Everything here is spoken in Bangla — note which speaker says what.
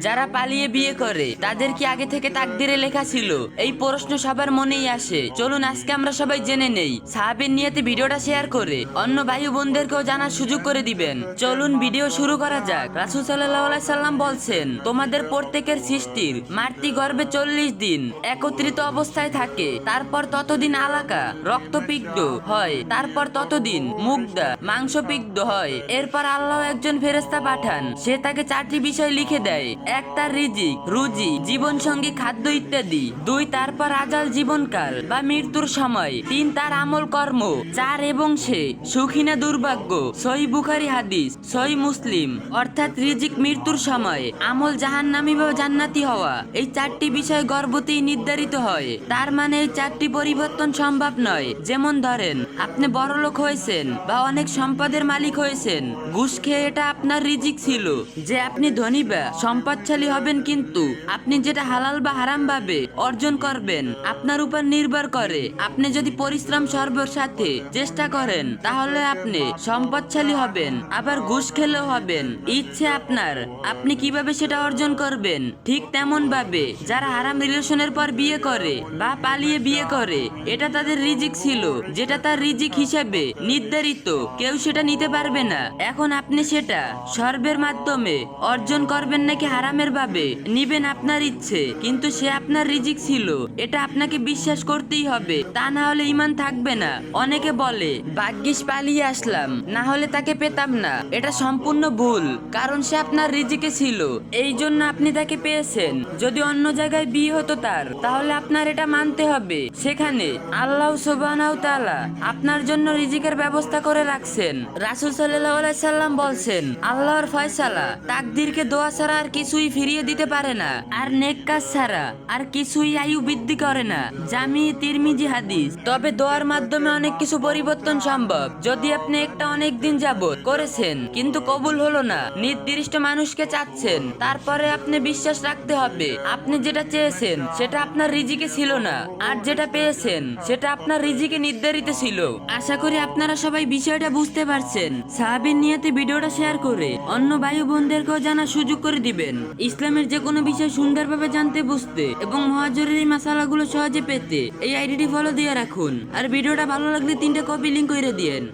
Speaker 1: যারা পালিয়ে বিয়ে করে তাদের কি আগে থেকে তাকদিরে লেখা ছিল? এই প্রশ্ন সবার মনেই আসে। চলুন আজকে আমরা সবাই জেনে নেই। সাহাবীর নিয়তে ভিডিওটা শেয়ার করে অন্য ভাই বোনদেরকেও জানার সুযোগ করে দিবেন। চলুন ভিডিও শুরু করা যাক। রাসূল সাল্লাল্লাহু আলাইহি সাল্লাম বলছেন, তোমাদের প্রত্যেকের সৃষ্টির মাতৃগর্ভে 40 দিন একত্রিত অবস্থায় থাকে, তারপর ততদিন আলাকা রক্তপিণ্ড হয়, তারপর ততদিন মুগদা মাংসপিণ্ড হয়। এরপর আল্লাহ একজন ফেরেশতা পাঠান, সে তাকে 4টি বিষয় লিখে দেয়। 1 তার রিজিক রুজি জীবন সঙ্গী খাদ্য ইত্যাদি। 2 তারপর আজাল জীবনকাল বা মৃত্যুর সময়। 3 তার আমল কর্ম। 4 এবং সে সুখী না দুর্ভাগ্য। সহিহ বুখারী হাদিস, সহিহ মুসলিম। অর্থাৎ রিজিক মৃত্যুর সময়, আমল জাহান্নামী বা জান্নাতি হওয়া। এই 4টি বিষয় গর্ভতেই নির্ধারিত হয়। তার মানে এই 4টি পরিবর্তন সম্ভব নয়। যেমন ধরেন আপনি বড়লোক হয়েছেন বা অনেক সম্পদের মালিক হয়েছেন, ঘুষ খেয়ে এটা আপনার রিজিক ছিল যে আপনি ধনী বা সম্পদশালী হবেন, কিন্তু আপনি যেটা হালাল বা হারাম ভাবে অর্জন করবেন আপনার উপর নির্ভর করে। আপনি যদি পরিশ্রম সর্বর সাথে চেষ্টা করেন তাহলে আপনি সম্পদশালী হবেন, আবার ঘুষ খেলেও হবেন। ইচ্ছে আপনার, আপনি কিভাবে সেটা অর্জন করবেন। ঠিক তেমন ভাবে যারা হারাম রিলেশনের পর বিয়ে করে বা পালিয়ে বিয়ে করে, এটা তাদের রিজিক ছিল যেটা তার রিজিক হিসেবে নির্ধারিত, কেউ সেটা নিতে পারবে না। এখন আপনি সেটা সর্বের মাধ্যমে অর্জন করবেন নাকি হারামের ভাবে নিবেন আপনার ইচ্ছে, কিন্তু সে আপনার রিজিক ছিল, এটা আপনাকে বিশ্বাস করতেই হবে, তা না হলে ঈমান থাকবে না। অনেকে বলে ভাগ্যিস পালিয়ে আসলাম, না হলে তাকে পেতাম না। এটা সম্পূর্ণ ভুল, কারণ সে আপনার রিজিকে ছিল, এই জন্য আপনি তাকে পেয়েছেন। যদি অন্য জায়গায় বিয়ে হতো তার, তাহলে আপনার এটা মানতে হবে সেখানে আল্লাহ সুবহানাহু ওয়া তাআলা আপনার জন্য রিজিকের ব্যবস্থা করে রাখছেন। রাসূল সাল্লাল্লাহু আলাইহি সাল্লাম বলছেন, আল্লাহর ফয়সালা তাকদীরকে দোয়া ছাড়া আর কিছুই ফিরিয়ে দিতে পারে না, আর নেক কাজ ছাড়া আর কিছুই আয়ু বৃদ্ধি করে না। জামি তিরমিজি হাদিস। তবে দোয়ার মাধ্যমে অনেক কিছু পরিবর্তন সম্ভব। যদি আপনি একটা অনেক দিন যাবত করেছেন কিন্তু কবুল হলো না, নির্দিষ্ট মানুষকে চাচ্ছেন, তারপরে আপনি বিশ্বাস রাখতে হবে আপনি যেটা চেয়েছেন সেটা আপনার রিজিকে ছিল না, আর যেটা পেয়েছেন সেটা আপনার রিজিকে নির্ধারিত ছিল। আশা করি আপনারা সবাই বিষয়টা বুঝতে পারছেন। সাহাবীর নিয়তে ভিডিওটা শেয়ার করে অন্য ভাই বোনদেরকেও জানার সুযোগ করে দিবেন। ইসলামের যে কোনো বিষয় সুন্দরভাবে জানতে, বুঝতে এবং মহাজরুরি মাসালাগুলো সহজে পেতে এই আইডিটি ফলো দিয়ে রাখুন। আর ভিডিওটা ভালো লাগলে 3টা কপি লিংক করে দিয়েন।